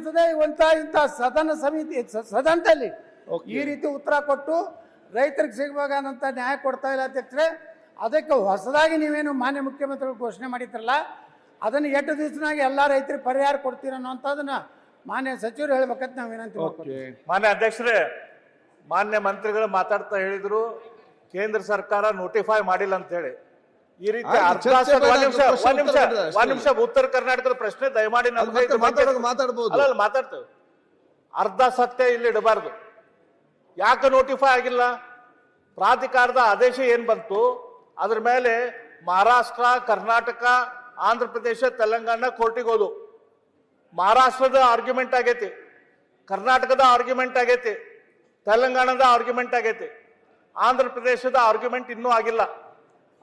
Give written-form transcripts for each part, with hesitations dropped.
ಪ್ರಶ್ನಿಸದೆ ಇಂಥ ಸದನ ಸಮಿತಿ ಸದನದಲ್ಲಿ ಈ ರೀತಿ ಉತ್ತರ ಕೊಟ್ಟು ರೈತರಿಗೆ ಸಿಗಬೇಕಾದಂಥ ನ್ಯಾಯ ಕೊಡ್ತಾ ಇಲ್ಲ ಅಧ್ಯಕ್ಷರೇ. ಅದಕ್ಕೆ ಹೊಸದಾಗಿ ನೀವೇನು ಮಾನ್ಯ ಮುಖ್ಯಮಂತ್ರಿಗಳು ಘೋಷಣೆ ಮಾಡಿದ್ರಲ್ಲ, ಅದನ್ನು 8 ದಿವಸನಾಗಿ ಎಲ್ಲ ರೈತರಿಗೆ ಪರಿಹಾರ ಕೊಡ್ತೀರ ಅನ್ನೋಂಥದ್ದನ್ನ ಮಾನ್ಯ ಸಚಿವರು ಹೇಳ್ಬೇಕಂತ ನಾವು ವಿನಂತಿ ಮಾಡ್ತೀವಿ. ಮಾನ್ಯ ಅಧ್ಯಕ್ಷರೇ, ಮಾನ್ಯ ಮಂತ್ರಿಗಳು ಮಾತಾಡ್ತಾ ಹೇಳಿದ್ರು ಕೇಂದ್ರ ಸರ್ಕಾರ ನೋಟಿಫೈ ಮಾಡಿಲ್ಲ ಅಂತ ಹೇಳಿ. ಈ ರೀತಿ ಒಂದ್ ನಿಮಿಷ ಉತ್ತರ ಕರ್ನಾಟಕದ ಪ್ರಶ್ನೆ ದಯಮಾಡಿ ಮಾತಾಡ್ತೇವೆ. ಅರ್ಧ ಸತ್ಯ ಇಲ್ಲಿ ಇಡಬಾರ್ದು. ಯಾಕೆ ನೋಟಿಫೈ ಆಗಿಲ್ಲ? ಪ್ರಾಧಿಕಾರದ ಆದೇಶ ಏನ್ ಬಂತು ಅದ್ರ ಮೇಲೆ ಮಹಾರಾಷ್ಟ್ರ, ಕರ್ನಾಟಕ, ಆಂಧ್ರ ಪ್ರದೇಶ, ತೆಲಂಗಾಣ ಕೋರ್ಟಿಗೆ ಹೋದು. ಮಹಾರಾಷ್ಟ್ರದ ಆರ್ಗ್ಯುಮೆಂಟ್ ಆಗೈತಿ, ಕರ್ನಾಟಕದ ಆರ್ಗ್ಯುಮೆಂಟ್ ಆಗೈತಿ, ತೆಲಂಗಾಣದ ಆರ್ಗ್ಯುಮೆಂಟ್ ಆಗೈತಿ, ಆಂಧ್ರ ಪ್ರದೇಶದ ಆರ್ಗ್ಯುಮೆಂಟ್ ಇನ್ನೂ ಆಗಿಲ್ಲ.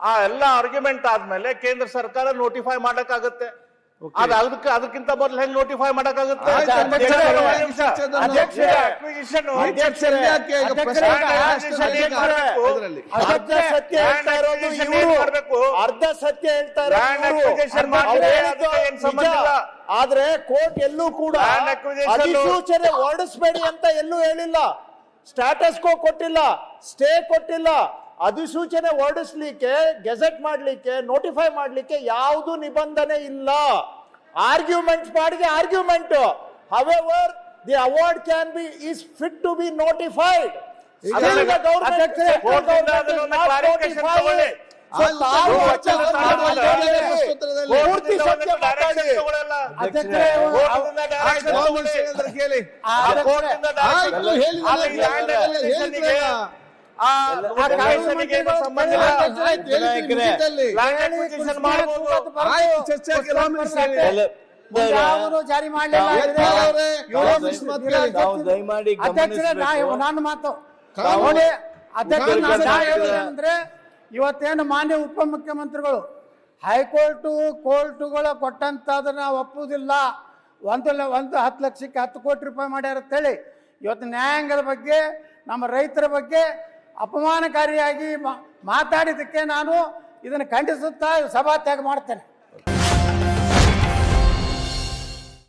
ಆ ಎಲ್ಲ ಆರ್ಗ್ಯುಮೆಂಟ್ ಆದ್ಮೇಲೆ ಕೇಂದ್ರ ಸರ್ಕಾರ ನೋಟಿಫೈ ಮಾಡಕ್ಕಾಗತ್ತೆ. ಅದಕ್ಕಿಂತ ಮೊದಲು ಹೆಂಗ್ ನೋಟಿಫೈ ಮಾಡಕ್ಕಾಗುತ್ತೆ? ಅರ್ಧ ಸತ್ಯ ಹೇಳ್ತಾರೆ. ಆದ್ರೆ ಕೋರ್ಟ್ ಎಲ್ಲೂ ಕೂಡ ಅಧಿಸೂಚನೆ ಹೊರಡಿಸಬೇಡಿ ಅಂತ ಎಲ್ಲೂ ಹೇಳಿಲ್ಲ. ಸ್ಟಾಟಸ್ ಕೋ ಕೊಟ್ಟಿಲ್ಲ, ಸ್ಟೇ ಕೊಟ್ಟಿಲ್ಲ. ಅಧಿಸೂಚನೆ ಹೊರಡಿಸ್ಲಿಕ್ಕೆ, ಗೆಜೆಟ್ ಮಾಡ್ಲಿಕ್ಕೆ, ನೋಟಿಫೈ ಮಾಡ್ಲಿಕ್ಕೆ ಯಾವುದು ನಿಬಂಧನೆ ಇಲ್ಲ. ಆರ್ಗ್ಯುಮೆಂಟ್ ಮಾಡಿಗೆ argument. However, the award can be is fit to be notified. Still the government ಜಾರಿ ಮಾಡಲಿಲ್ಲ. ನನ್ನ ಮಾತು ಅಂದ್ರೆ ಇವತ್ತೇನು ಮಾನ್ಯ ಉಪಮುಖ್ಯಮಂತ್ರಿಗಳು ಕೋರ್ಟುಗಳ ಕೊಟ್ಟಂತದನ್ನ ಒಪ್ಪುವುದಿಲ್ಲ, ಒಂದು 10 ಲಕ್ಷಕ್ಕೆ 10 ಕೋಟಿ ರೂಪಾಯಿ ಮಾಡ್ಯಾರ ಅಂತೇಳಿ ಇವತ್ತು ನ್ಯಾಯಾಂಗದ ಬಗ್ಗೆ, ನಮ್ಮ ರೈತರ ಬಗ್ಗೆ ಅಪಮಾನಕಾರಿಯಾಗಿ ಮಾತಾಡಿದ್ದಕ್ಕೆ ನಾನು ಇದನ್ನು ಖಂಡಿಸುತ್ತಾ ಸಭಾತ್ಯಾಗ ಮಾಡ್ತೇನೆ.